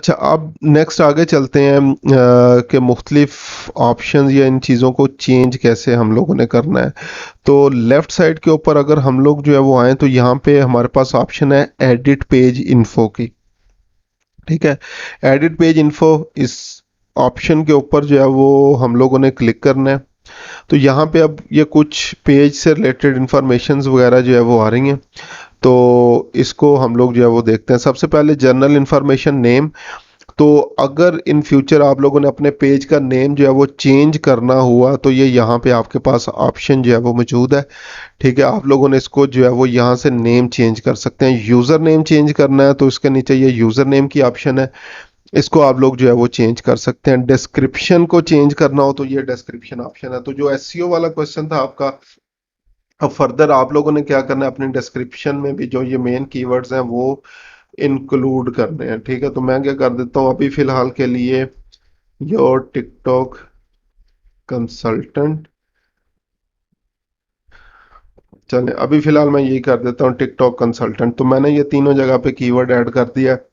अच्छा, अब नेक्स्ट आगे चलते हैं कि मुख्तलिफ ऑप्शंस या इन चीज़ों को चेंज कैसे हम लोगों ने करना है। तो लेफ़्ट साइड के ऊपर अगर हम लोग जो है वो आएँ तो यहाँ पे हमारे पास ऑप्शन है एडिट पेज इन्फो की। ठीक है, एडिट पेज इन्फो, इस ऑप्शन के ऊपर जो है वो हम लोगों ने क्लिक करना है। तो यहाँ पे अब ये कुछ पेज से रिलेटेड इंफॉर्मेशंस वगैरह जो है वो आ रही हैं। तो इसको हम लोग जो है वो देखते हैं। सबसे पहले जनरल इंफॉर्मेशन नेम। तो अगर इन फ्यूचर आप लोगों ने अपने पेज का नेम जो है वो चेंज करना हुआ तो ये यहाँ पे आपके पास ऑप्शन जो है वो मौजूद है। ठीक है, आप लोगों ने इसको जो है वो यहाँ से नेम चेंज कर सकते हैं। यूज़र नेम चेंज करना है तो इसके नीचे ये यूज़र नेम की ऑप्शन है, इसको आप लोग जो है वो चेंज कर सकते हैं। डिस्क्रिप्शन को चेंज करना हो तो ये डिस्क्रिप्शन ऑप्शन है। तो जो एसईओ वाला क्वेश्चन था आपका, अब फर्दर आप लोगों ने क्या करना है, अपने डिस्क्रिप्शन में भी जो ये मेन कीवर्ड्स हैं वो इंक्लूड करने हैं। ठीक है, तो मैं क्या कर देता हूँ अभी फिलहाल के लिए, योर टिकटॉक कंसल्टेंट, चले अभी फिलहाल मैं यही कर देता हूँ टिकटॉक कंसल्टेंट। तो मैंने ये तीनों जगह पे कीवर्ड ऐड कर दिया है,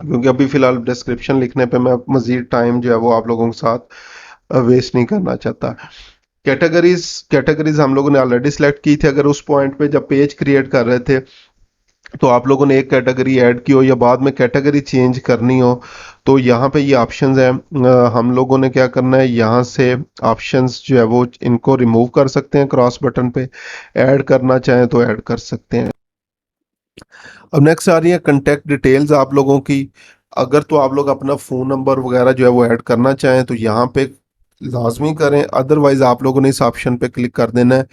क्योंकि अभी फिलहाल डिस्क्रिप्शन लिखने पे मैं मजीद टाइम जो है वो आप लोगों के साथ वेस्ट नहीं करना चाहता। कैटेगरीज, कैटेगरीज हम लोगों ने ऑलरेडी सिलेक्ट की थी। अगर उस पॉइंट पे जब पेज क्रिएट कर रहे थे तो आप लोगों ने एक कैटेगरी ऐड की हो या बाद में कैटेगरी चेंज करनी हो तो यहाँ पे ये ऑप्शंस हैं। हम लोगों ने क्या करना है, यहाँ से ऑप्शंस जो है वो इनको रिमूव कर सकते हैं क्रॉस बटन पे, ऐड करना चाहें तो ऐड कर सकते हैं। अब नेक्स्ट आ रही है कंटेक्ट डिटेल्स आप लोगों की। अगर तो आप लोग अपना फ़ोन नंबर वगैरह जो है वो ऐड करना चाहें तो यहाँ पे लाजमी करें, अदरवाइज आप लोगों ने इस ऑप्शन पे क्लिक कर देना है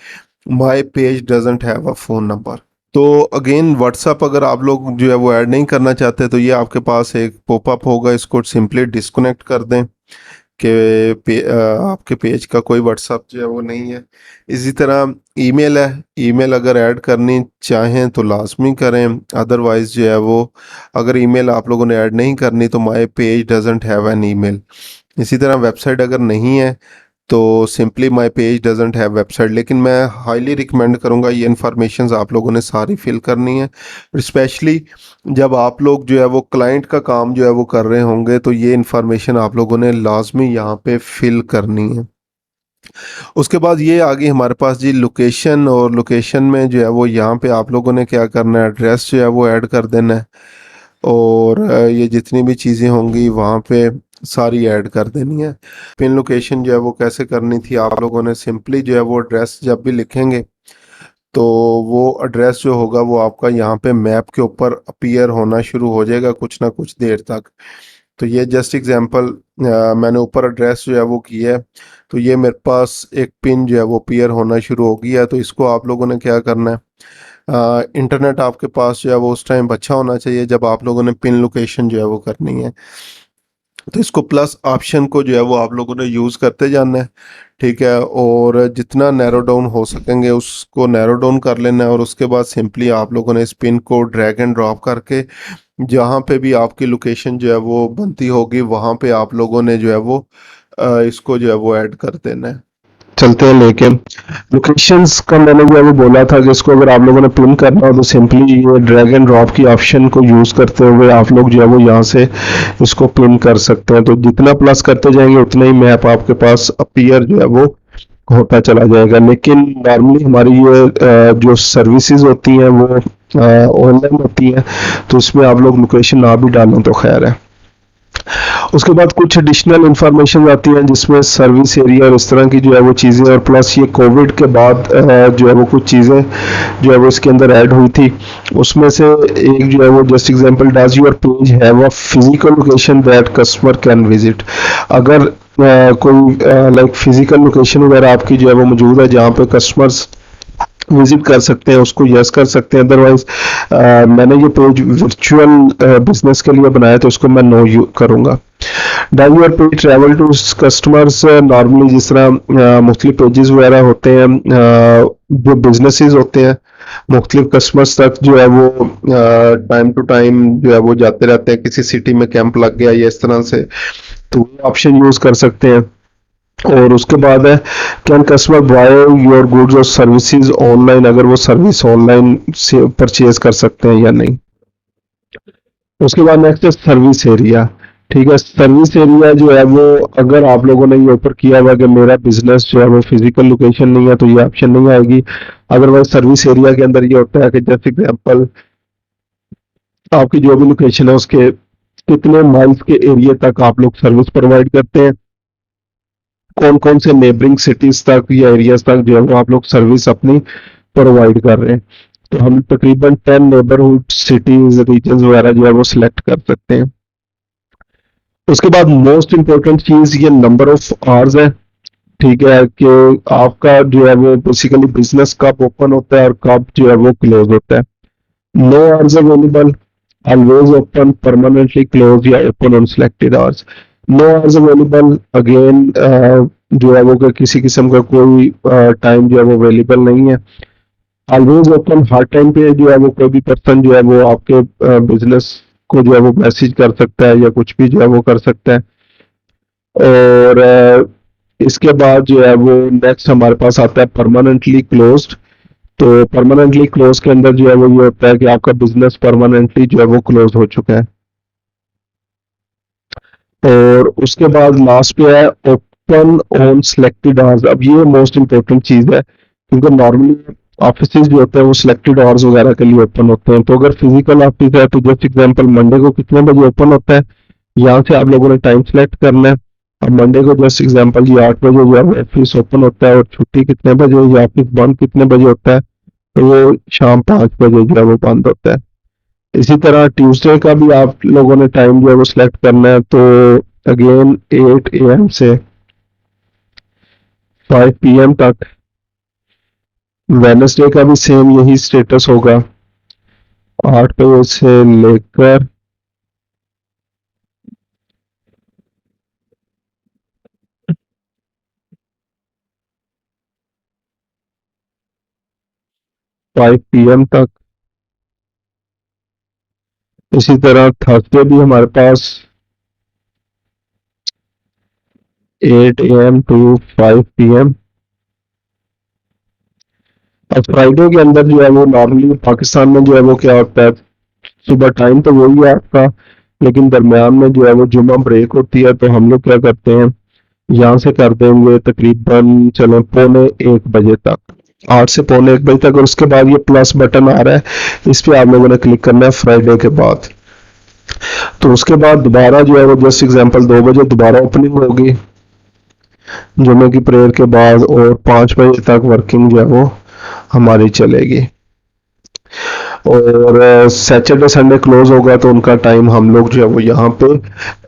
my page doesn't have a phone number. तो अगेन व्हाट्सअप अगर आप लोग जो है वो ऐड नहीं करना चाहते तो ये आपके पास एक पॉपअप होगा, इसको सिंपली डिस्कनेक्ट कर दें कि आपके पेज का कोई व्हाट्सअप जो है वो नहीं है। इसी तरह ईमेल है, ईमेल अगर ऐड करनी चाहें तो लाजमी करें, अदरवाइज जो है वो अगर ईमेल आप लोगों ने ऐड नहीं करनी तो my page doesn't have an email. इसी तरह वेबसाइट अगर नहीं है तो simply my page doesn't have website. लेकिन मैं हाईली रिकमेंड करूँगा ये इन्फॉर्मेशन आप लोगों ने सारी फिल करनी है, स्पेशली जब आप लोग जो है वो क्लाइंट का काम जो है वो कर रहे होंगे तो ये इन्फॉर्मेशन आप लोगों ने लाजमी यहाँ पे फिल करनी है। उसके बाद ये आ गई हमारे पास जी लोकेशन, और लोकेशन में जो है वो यहाँ पे आप लोगों ने क्या करना है, एड्रेस जो है वो ऐड कर देना है, और ये जितनी भी चीज़ें होंगी वहाँ पे सारी ऐड कर देनी है। पिन लोकेशन जो है वो कैसे करनी थी, आप लोगों ने सिंपली जो है वो एड्रेस जब भी लिखेंगे तो वो एड्रेस जो होगा वो आपका यहाँ पे मैप के ऊपर अपीयर होना शुरू हो जाएगा कुछ ना कुछ देर तक। तो ये जस्ट एग्जांपल, मैंने ऊपर एड्रेस जो है वो किया है, तो ये मेरे पास एक पिन जो है वो अपीयर होना शुरू हो गया है। तो इसको आप लोगों ने क्या करना है, इंटरनेट आपके पास जो है वो उस टाइम अच्छा होना चाहिए जब आप लोगों ने पिन लोकेशन जो है वो करनी है। तो इसको प्लस ऑप्शन को जो है वो आप लोगों ने यूज़ करते जाना है। ठीक है, और जितना नैरो डाउन हो सकेंगे उसको नैरो डाउन कर लेना है, और उसके बाद सिंपली आप लोगों ने इस पिन को ड्रैग एंड ड्रॉप करके जहाँ पे भी आपकी लोकेशन जो है वो बनती होगी वहाँ पे आप लोगों ने जो है वो इसको जो है वो ऐड कर देना है। चलते हैं लेके लोकेशंस का, मैंने जो है वो बोला था कि इसको अगर आप लोगों ने पिन करना हो तो सिंपली ये ड्रैग एंड ड्रॉप की ऑप्शन को यूज़ करते हुए आप लोग जो है वो यहाँ से इसको पिन कर सकते हैं। तो जितना प्लस करते जाएंगे उतना ही मैप आपके पास अपीयर जो है वो होता चला जाएगा। लेकिन नॉर्मली हमारी ये जो सर्विसेज होती हैं वो ऑनलाइन होती हैं, तो इसमें आप लोग लोकेशन ना भी डालें तो खैर है। उसके बाद कुछ एडिशनल इंफॉर्मेशन आती हैं जिसमें सर्विस एरिया और इस तरह की जो है वो चीज़ें, और प्लस ये कोविड के बाद जो है वो कुछ चीज़ें जो है वो इसके अंदर ऐड हुई थी। उसमें से एक जो है वो just example, does your page have a physical location that customer can visit. अगर कोई लाइक फिजिकल लोकेशन वगैरह आपकी जो है वो मौजूद है जहाँ पे कस्टमर्स विजिट कर सकते हैं, उसको यस कर सकते हैं। अदरवाइज मैंने ये पेज वर्चुअल बिजनेस के लिए बनाया तो उसको मैं नो करूँगा। Does your page travel to customers, normally जिस तरह मुख्तलिफ पेजेस वगैरह होते हैं जो बिजनेसेस होते हैं मुख्तलिफ कस्टमर्स तक जो है वो टाइम टू टाइम जो है वो जाते रहते हैं, किसी सिटी में कैंप लग गया या इस तरह से, तो ऑप्शन यूज़ कर सकते हैं। और उसके बाद है can customer by your goods और सर्विसेज ऑनलाइन, अगर वो सर्विस ऑनलाइन से परचेज कर सकते हैं या नहीं। उसके बाद नेक्स्ट है सर्विस एरिया। ठीक है, सर्विस एरिया जो है वो, अगर आप लोगों ने ये ऊपर किया हुआ कि मेरा बिजनेस जो है वो फिजिकल लोकेशन नहीं है, तो ये ऑप्शन नहीं आएगी। अदरवाइज सर्विस एरिया के अंदर ये होता है कि जैसे एग्जांपल, आपकी जो भी लोकेशन है उसके कितने माइल्स के एरिया तक आप लोग सर्विस प्रोवाइड करते हैं, कौन कौन से नेबरिंग सिटीज तक या एरियाज तक जो है वो आप लोग सर्विस अपनी प्रोवाइड कर रहे हैं। तो हम तकरीबन 10 नेबरहुड सिटीज रीजन वगैरह जो है वो सिलेक्ट कर सकते हैं। उसके बाद मोस्ट इंपॉर्टेंट चीज ये नंबर ऑफ आवर्स है। ठीक है, कि आपका जो है वो बेसिकली बिजनेस कब ओपन होता है और कब जो है वो क्लोज होता है। No hours available, always open, permanently close या open on selected hours. No hours available, again जो है वो किसी किस्म का कोई टाइम जो है वो अवेलेबल नहीं है। ऑलवेज ओपन, हर टाइम पे जो है वो कोई भी पर्सन जो है वो आपके बिजनेस को जो है वो मैसेज कर सकता है या कुछ भी जो है वो कर सकता है। और इसके बाद जो है वो नेक्स्ट हमारे पास आता है परमानेंटली क्लोज्ड। तो परमानेंटली क्लोज के अंदर जो है वो ये होता है कि आपका बिजनेस परमानेंटली जो है वो क्लोज हो चुका है। और उसके बाद लास्ट पे है ओपन ऑन सिलेक्टेड आवर्स। अब ये मोस्ट इंपॉर्टेंट चीज है, क्योंकि नॉर्मली ऑफिस जो होते हैं वो सिलेक्टेड आवर्स वगैरह के लिए ओपन होते हैं। तो अगर फिजिकल ऑफिस है तो जस्ट एग्जांपल मंडे को कितने बजे ओपन होता है, यहाँ से आप लोगों ने टाइम सेलेक्ट करना है। अब मंडे को जस्ट एग्जांपल ये 8 बजे जो है ऑफिस ओपन होता है, और छुट्टी कितने बजे या ऑफिस बंद कितने बजे होता है, तो वो शाम 5 बजे जो है वो बंद होता है। इसी तरह ट्यूसडे का भी आप लोगों ने टाइम जो है वो सिलेक्ट करना है। तो अगेन 8 AM से 5 PM तक। वेडनेसडे का भी सेम यही स्टेटस होगा, 8 बजे से लेकर 5 PM तक। इसी तरह थर्सडे भी हमारे पास 8 AM टू 5 PM। अब फ्राइडे के अंदर जो है वो नॉर्मली पाकिस्तान में जो है वो क्या होता है, सुबह टाइम तो वही है आपका, लेकिन दरमियान में जो है वो जुम्मा ब्रेक होती है। तो हम लोग क्या करते हैं, यहाँ से कर देंगे तकरीबन चलो 1:45 तक, 8 से 1:45 तक। और उसके बाद ये प्लस बटन आ रहा है, इस पे आप लोगों ने क्लिक करना है फ्राइडे के बाद। तो उसके बाद दोबारा जो है वो जस्ट एग्जांपल 2 बजे दोबारा ओपनिंग होगी जुम्मे की प्रेयर के बाद, और 5 बजे तक वर्किंग जो है वो हमारी चलेगी। और सैटरडे संडे क्लोज होगा तो उनका टाइम हम लोग जो है वो यहाँ पे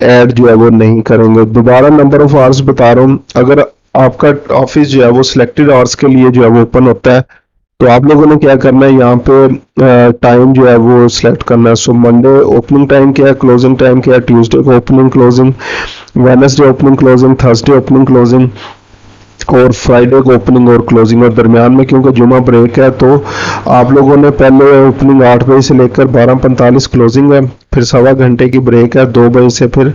ऐड जो है वो नहीं करेंगे। दोबारा नंबर ऑफ आवर्स बता रहा हूँ, अगर आपका ऑफिस जो है वो सिलेक्टेड आवर्स के लिए जो है वो ओपन होता है, तो आप लोगों ने क्या करना है, यहाँ पे टाइम जो है वो सिलेक्ट करना है। सो मंडे ओपनिंग टाइम क्या है, क्लोजिंग टाइम क्या है, ट्यूसडे को opening closing, Wednesday opening closing, Thursday opening closing, और फ्राइडे को ओपनिंग और क्लोजिंग। और दरमियान में क्योंकि जुमा ब्रेक है, तो आप लोगों ने पहले ओपनिंग 8 बजे से लेकर 12:45 क्लोजिंग है, फिर सवा घंटे की ब्रेक है 2 बजे से फिर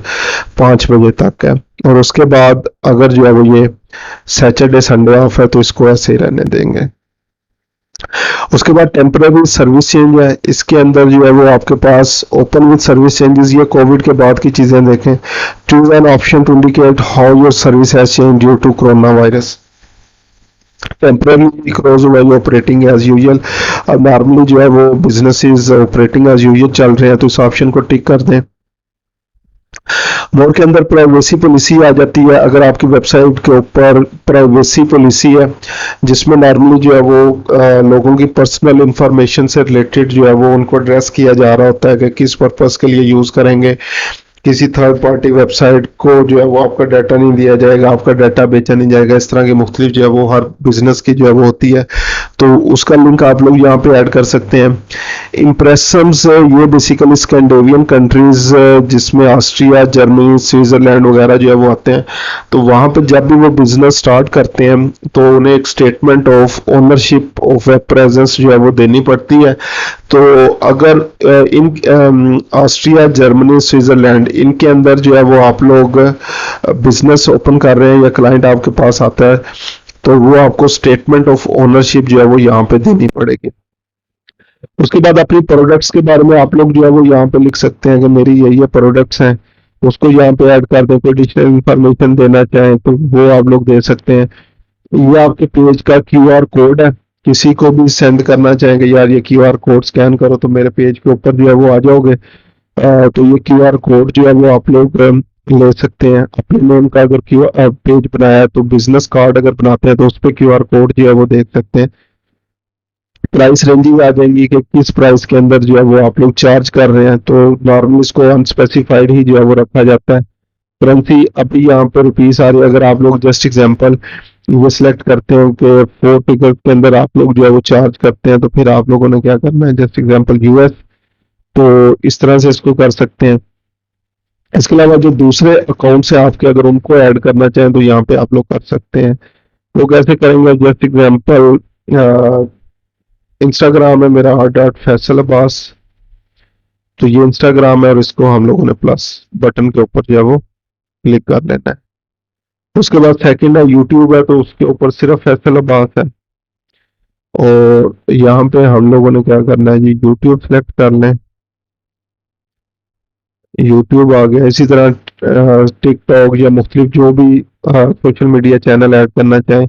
5 बजे तक है। और उसके बाद अगर जो है वो ये सैटरडे संडे ऑफ है तो इसको ऐसे ही रहने देंगे। उसके बाद टेम्पररी सर्विस चेंज है, इसके अंदर जो है वो आपके पास ओपन विद सर्विस चेंजेस, ये कोविड के बाद की चीज़ें देखें। Choose an option to indicate how your service has change due to coronavirus. Temporary close हुआ है ऑपरेटिंग एज यूजुअल। अब नॉर्मली जो है वो बिजनेसेस ऑपरेटिंग एज यूजुअल चल रहे हैं, तो इस ऑप्शन को टिक कर दें। मोर के अंदर प्राइवेसी पॉलिसी आ जाती है। अगर आपकी वेबसाइट के ऊपर प्राइवेसी पॉलिसी है, जिसमें नॉर्मली जो है वो लोगों की पर्सनल इंफॉर्मेशन से रिलेटेड जो है वो उनको एड्रेस किया जा रहा होता है कि किस पर्पस के लिए यूज़ करेंगे, किसी थर्ड पार्टी वेबसाइट को जो है वो आपका डाटा नहीं दिया जाएगा, आपका डाटा बेचा नहीं जाएगा। इस तरह की मुख्तलिफ जो है वो हर बिजनेस की जो है वो होती है, तो उसका लिंक आप लोग यहाँ पे ऐड कर सकते हैं। इम्प्रेशंस, ये बेसिकली स्कैंडिनेवियन कंट्रीज जिसमें ऑस्ट्रिया, जर्मनी, स्विट्जरलैंड वगैरह जो है वो आते हैं, तो वहाँ पे जब भी वो बिजनेस स्टार्ट करते हैं तो उन्हें एक statement of ownership of web presence जो है वो देनी पड़ती है। तो अगर इन ऑस्ट्रिया, जर्मनी, स्विट्जरलैंड, इनके अंदर जो है वो आप लोग बिजनेस ओपन कर रहे हैं या क्लाइंट आपके पास आता है, तो वो आपको स्टेटमेंट ऑफ ओनरशिप जो है वो यहाँ पे देनी पड़ेगी। उसके बाद अपनी प्रोडक्ट्स के बारे में आप लोग जो है वो यहाँ पे लिख सकते हैं कि मेरी ये प्रोडक्ट्स हैं, उसको यहाँ पे ऐड कर दें, कोई एडिशनल इंफॉर्मेशन देना चाहें तो वो आप लोग दे सकते हैं। ये आपके पेज का क्यूआर कोड है, किसी को भी सेंड करना चाहेंगे यार ये क्यूआर कोड स्कैन करो तो मेरे पेज के ऊपर जो है वो आ जाओगे, तो ये क्यूआर कोड जो है वो आप लोग ले सकते हैं। अपने नेम का अगर क्यूआर पेज बनाया है तो बिजनेस कार्ड अगर बनाते हैं तो उस पर क्यूआर कोड जो है वो देख सकते हैं। प्राइस रेंजिंग आ जाएंगी कि किस प्राइस के अंदर जो है वो आप लोग चार्ज कर रहे हैं, तो नॉर्मली इसको अनस्पेसिफाइड ही जो है वो रखा जाता है। करेंसी अभी यहाँ पे रुपीस आ रही है, अगर आप लोग जस्ट एग्जांपल ये सिलेक्ट करते हैं कि 4 टिकट के अंदर आप लोग जो है वो चार्ज करते हैं, तो फिर आप लोगों ने क्या करना है, जस्ट एग्जांपल यूएस, तो इस तरह से इसको कर सकते हैं। इसके अलावा जो दूसरे अकाउंट से आपके अगर उनको ऐड करना चाहें तो यहाँ पे आप लोग कर सकते हैं। वो कैसे करेंगे, जस्ट एग्जांपल इंस्टाग्राम है मेरा डॉट फैसल अब्बास, तो ये इंस्टाग्राम है और इसको हम लोगों ने प्लस बटन के ऊपर जो है वो क्लिक कर लेना है। उसके बाद सेकंड है यूट्यूब है, तो उसके ऊपर सिर्फ फैसल अब्बास है, और यहाँ पे हम लोगों ने क्या करना है जी, यूट्यूब सेलेक्ट कर लें। यूट्यूब आ गया। इसी तरह टिकटॉक या मुख्तलिफ जो भी सोशल मीडिया चैनल ऐड करना चाहें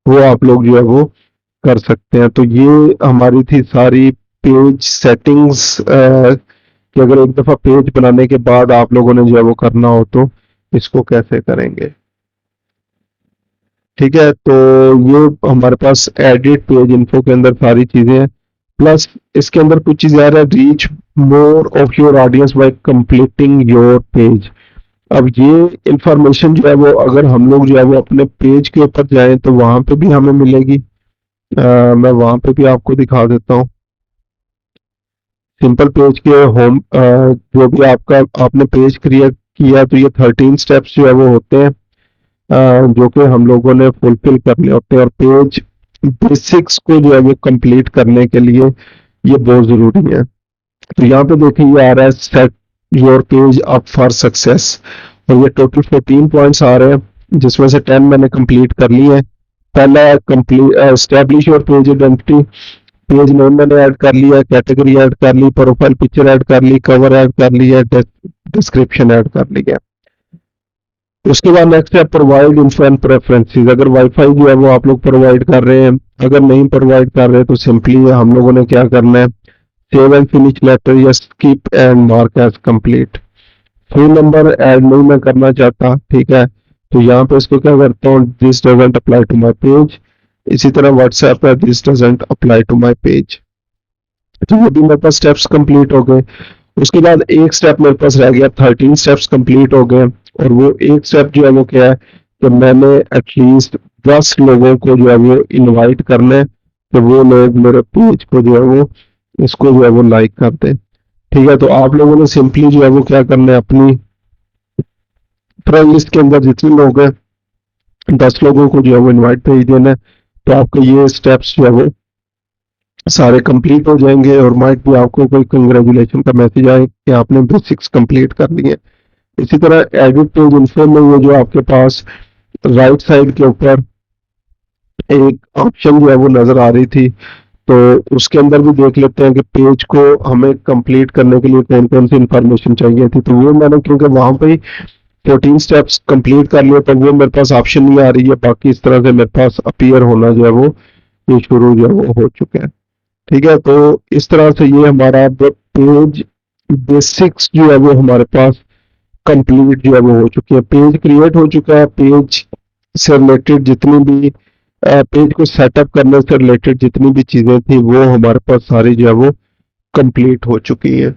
वो आप लोग जो है वो कर सकते हैं। तो ये हमारी थी सारी पेज सेटिंग्स, कि अगर एक दफ़ा पेज बनाने के बाद आप लोगों ने जो है वो करना हो तो इसको कैसे करेंगे। ठीक है, तो ये हमारे पास एडिट पेज इन्फो के अंदर सारी चीज़ें हैं, प्लस इसके अंदर कुछ चीज़ें आ रहा है, reach more of your audience bye completing your page. अब ये इंफॉर्मेशन जो है वो अगर हम लोग जो है वो अपने पेज के ऊपर जाएं तो वहां पे भी हमें मिलेगी। मैं वहां पे भी आपको दिखा देता हूँ। सिंपल पेज के होम, जो भी आपका आपने पेज क्रिएट किया तो ये 13 स्टेप्स जो है वो होते हैं, जो कि हम लोगों ने फुलफिल करने होते हैं, और पेज बेसिक्स को जो है वो कंप्लीट करने के लिए ये बहुत ज़रूरी है। तो यहाँ पे देखिए ये आ रहा है set your page up for success, और ये टोटल 14 पॉइंट्स आ रहे हैं जिसमें से 10 मैंने कंप्लीट कर लिए हैं। पहला complete establish your page identity, page name मैंने ऐड कर लिया, कैटेगरी ऐड कर ली, प्रोफाइल पिक्चर ऐड कर ली, कवर ऐड कर लिया, डिस्क्रिप्शन ऐड कर लिया। उसके बाद नेक्स्ट है प्रोवाइड इन्फो एंड प्रेफरेंसेस। अगर वाईफाई जो है वो आप लोग प्रोवाइड कर रहे हैं, अगर नहीं प्रोवाइड कर रहे तो सिंपली हम लोगों ने क्या करना है, सेव एंड फिनिश लेटर या skip and mark as complete. Phone number add नहीं मैं करना चाहता, ठीक है, तो यहाँ पे इसको क्या करता हूँ, this doesn't apply to my page. इसी तरह व्हाट्सएप है, this doesn't apply to my page. तो ये भी मेरे पास स्टेप्स कंप्लीट हो गए। उसके बाद एक स्टेप मेरे पास रह गया, 13 स्टेप्स कंप्लीट हो गए, और वो एक स्टेप जो है वो क्या है कि मैंने एटलीस्ट 10 लोगों को जो है वो इनवाइट करना है, तो वो लोग मेरे पेज को जो है वो इसको जो है वो लाइक कर दें। ठीक है, तो आप लोगों ने सिंपली जो है वो क्या करना है, अपनी फ्रेंड लिस्ट के अंदर जितने लोग हैं 10 लोगों को जो है वो इनवाइट भेज देना है, तो आपके ये स्टेप्स जो है वो सारे कंप्लीट हो जाएंगे, और माइट भी आपको कोई कंग्रेचुलेशन का मैसेज आए कि आपने बेसिक्स कंप्लीट कर लिए। इसी तरह एडिट पेज इन्फो में ये जो आपके पास राइट साइड के ऊपर एक ऑप्शन जो है वो नजर आ रही थी, तो उसके अंदर भी देख लेते हैं कि पेज को हमें कंप्लीट करने के लिए कौन कौन सी इंफॉर्मेशन चाहिए थी। तो वो मैंने क्योंकि वहां पे ही 14 स्टेप्स कंप्लीट कर लिए, तो वो मेरे पास ऑप्शन नहीं आ रही है, बाकी इस तरह से मेरे पास अपीयर होना जो है वो ये शुरू जो है वो हो चुके हैं। ठीक है, तो इस तरह से ये हमारा पेज बेसिक्स जो है वो हमारे पास कंप्लीट जो है वो हो चुकी है, पेज क्रिएट हो चुका है। पेज से रिलेटेड जितनी भी पेज को सेटअप करने से रिलेटेड जितनी भी चीजें थी वो हमारे पास सारी जो है वो कंप्लीट हो चुकी है।